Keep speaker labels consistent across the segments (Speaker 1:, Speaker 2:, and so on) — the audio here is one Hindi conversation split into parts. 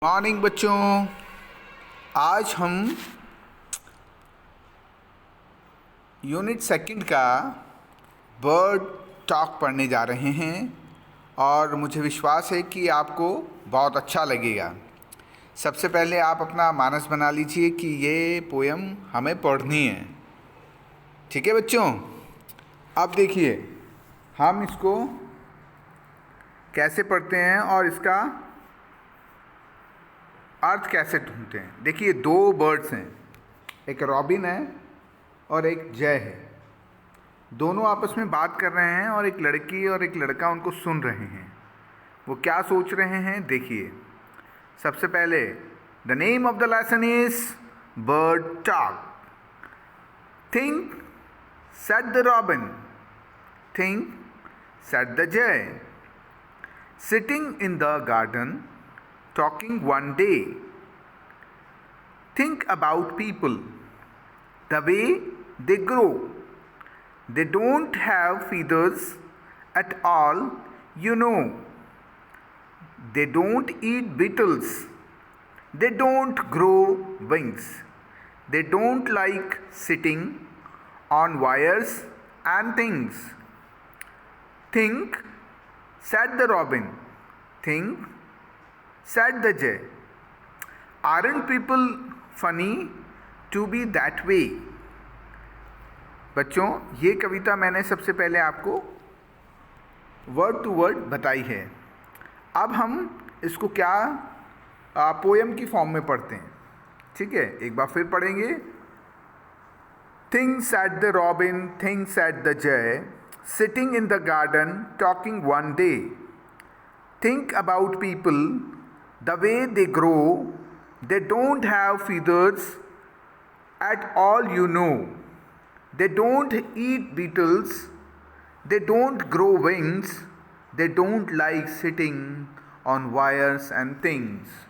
Speaker 1: मॉर्निंग बच्चों, आज हम यूनिट सेकंड का बर्ड टॉक पढ़ने जा रहे हैं और मुझे विश्वास है कि आपको बहुत अच्छा लगेगा। सबसे पहले आप अपना मानस बना लीजिए कि ये पोयम हमें पढ़नी है। ठीक है बच्चों, अब देखिए हम इसको कैसे पढ़ते हैं और इसका अर्थ कैसे ढूंढते हैं। देखिए, दो बर्ड्स हैं, एक रॉबिन है और एक जय है। दोनों आपस में बात कर रहे हैं और एक लड़की और एक लड़का उनको सुन रहे हैं। वो क्या सोच रहे हैं देखिए। सबसे पहले the name of the lesson is bird talk. Think said the robin, think said the jay, sitting in the garden talking one day. Think about people, the way they grow. They don't have feathers at all, you know. They don't eat beetles. They don't grow wings. They don't like sitting on wires and things. Think, said the robin. Think, said the jay. Aren't people funny to be that way? बच्चों, ये कविता मैंने सबसे पहले आपको वर्ड टू वर्ड बताई है। अब हम इसको क्या पोएम की फॉर्म में पढ़ते हैं। ठीक है, एक बार फिर पढ़ेंगे। Things said the robin, things said the jay, sitting in the garden talking one day. Think about people, the way they grow. They don't have feathers at all, you know. They don't eat beetles. They don't grow wings. They don't like sitting on wires and things.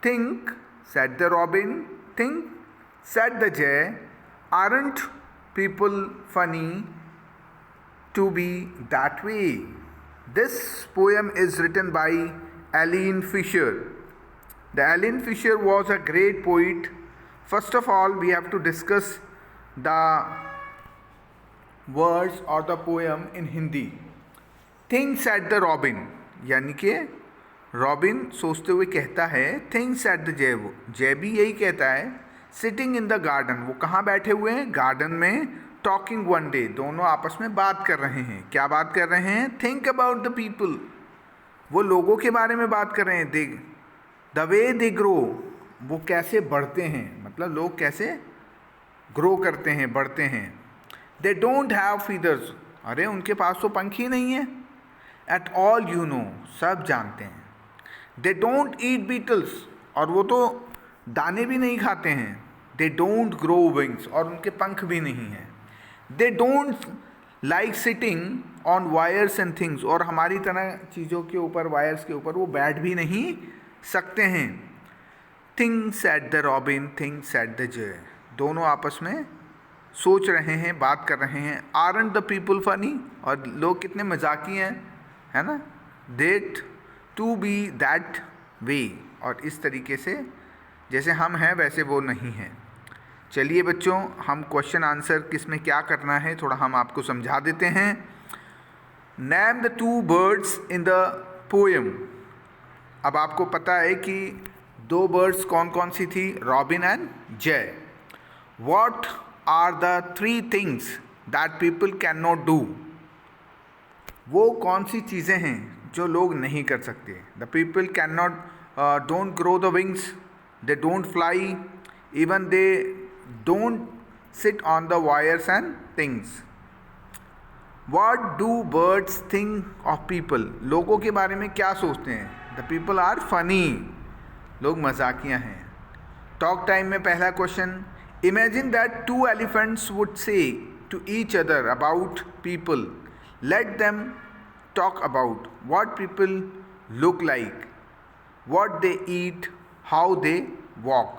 Speaker 1: Think, said the robin. Think, said the jay. Aren't people funny to be that way? This poem is written by Aline Fisher. The Aline Fisher was a great poet. First of all, we have to discuss the words or the poem in Hindi. Things said the robin, यानी कि रॉबिन सोचते हुए कहता है थिंग्स एट द जय। जय भी यही कहता है। सिटिंग इन द गार्डन, वो कहाँ बैठे हुए हैं? गार्डन में। टॉकिंग वन डे, दोनों आपस में बात कर रहे हैं। क्या बात कर रहे हैं? थिंक अबाउट द पीपल, वो लोगों के बारे में बात कर रहे हैं। दे द वे दे ग्रो, वो कैसे बढ़ते हैं, मतलब लोग कैसे ग्रो करते हैं, बढ़ते हैं। दे डोंट हैव फीदर्स, अरे उनके पास तो पंख ही नहीं है। एट ऑल यू नो, सब जानते हैं। दे डोंट ईट बीटल्स, और वो तो दाने भी नहीं खाते हैं। दे डोंट ग्रो विंग्स, और उनके पंख भी नहीं हैं। They don't like sitting on wires and things, और हमारी तरह चीज़ों के ऊपर, वायर्स के ऊपर वो बैठ भी नहीं सकते हैं। Thing said the robin, thing said the जय, दोनों आपस में सोच रहे हैं, बात कर रहे हैं। आरंट द पीपल फनी, और लोग कितने मजाकी हैं, है ना। That to be that way, और इस तरीके से जैसे हम हैं वैसे वो नहीं हैं। चलिए बच्चों, हम क्वेश्चन आंसर किस में क्या करना है थोड़ा हम आपको समझा देते हैं। Name the two birds in the poem. अब आपको पता है कि दो बर्ड्स कौन कौन सी थी? Robin and Jay. What are the three things that people can not do? वो कौन सी चीज़ें हैं जो लोग नहीं कर सकते? The people can not don't grow the wings, they don't fly, even they don't sit on the wires and things. What do birds think of people? लोगों के बारे में क्या सोचते हैं? The people are funny, लोग मजाकिया हैं। टॉक टाइम में पहला question, imagine that two elephants would say to each other about people. Let them talk about what people look like, what they eat, how they walk.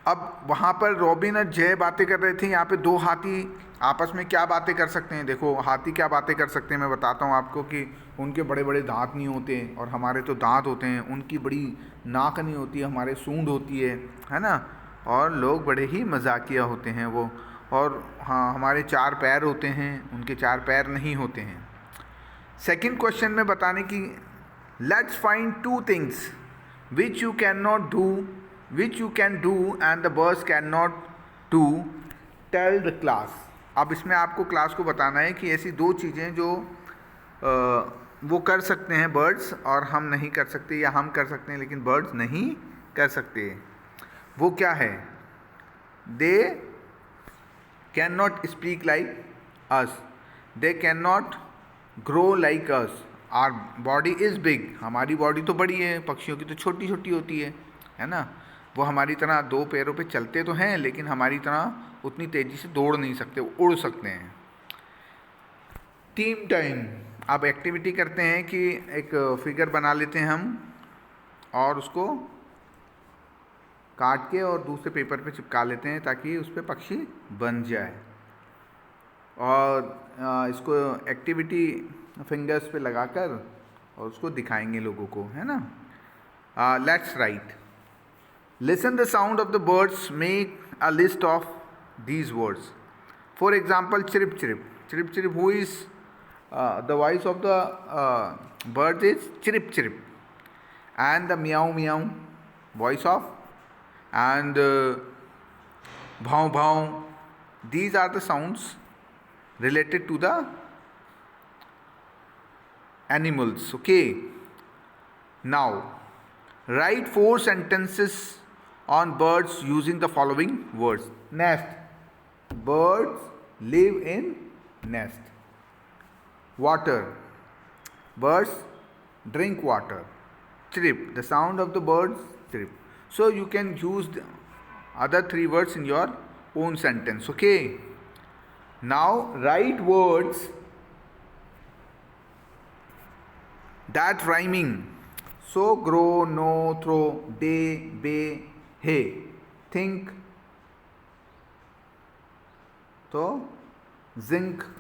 Speaker 1: अब वहाँ पर रॉबिन और जय बातें कर रहे थे। यहाँ पे दो हाथी आपस में क्या बातें कर सकते हैं? देखो हाथी क्या बातें कर सकते हैं, मैं बताता हूँ आपको कि उनके बड़े बड़े दांत नहीं होते और हमारे तो दांत होते हैं, उनकी बड़ी नाक नहीं होती, हमारे सूंड होती है ना। और लोग बड़े ही मजाकिया होते हैं वो। और हाँ, हमारे 4 पैर होते हैं, उनके 4 पैर नहीं होते हैं। सेकंड क्वेश्चन में बताने की, let's find 2 things which you can not do, which you can do and the birds can not do, tell the class. अब इसमें आपको क्लास को बताना है कि ऐसी 2 चीज़ें जो वो कर सकते हैं बर्ड्स और हम नहीं कर सकते, या हम कर सकते हैं लेकिन बर्ड्स नहीं कर सकते। वो क्या है? They can not speak like us, they can not grow like us, our body is big, हमारी बॉडी तो बड़ी है, पक्षियों की तो छोटी छोटी होती है ना। वो हमारी तरह 2 पैरों पे चलते तो हैं लेकिन हमारी तरह उतनी तेज़ी से दौड़ नहीं सकते, वो उड़ सकते हैं। Team time. अब एक्टिविटी करते हैं कि एक फिगर बना लेते हैं हम और उसको काट के और दूसरे पेपर पे चिपका लेते हैं ताकि उस पर पक्षी बन जाए। और इसको एक्टिविटी फिंगर्स पे लगाकर और उसको दिखाएंगे लोगों को, है ना। Let's write, listen the sound of the birds, make a list of these words. For example, chirrup chirrup. Chirrup chirrup, who is the voice of the bird is chirip chirip, and the meow meow voice of, and bhaw bhaw, these are the sounds related to the animals. Okay, now write 4 sentences on birds using the following words. Nest, birds live in nest. Water, birds drink water. Chirp, the sound of the birds chirp. So you can use the other 3 words in your own sentence. Okay, now write words that rhyming. So grow, no, throw, day, bay, hay. Think, so zinc,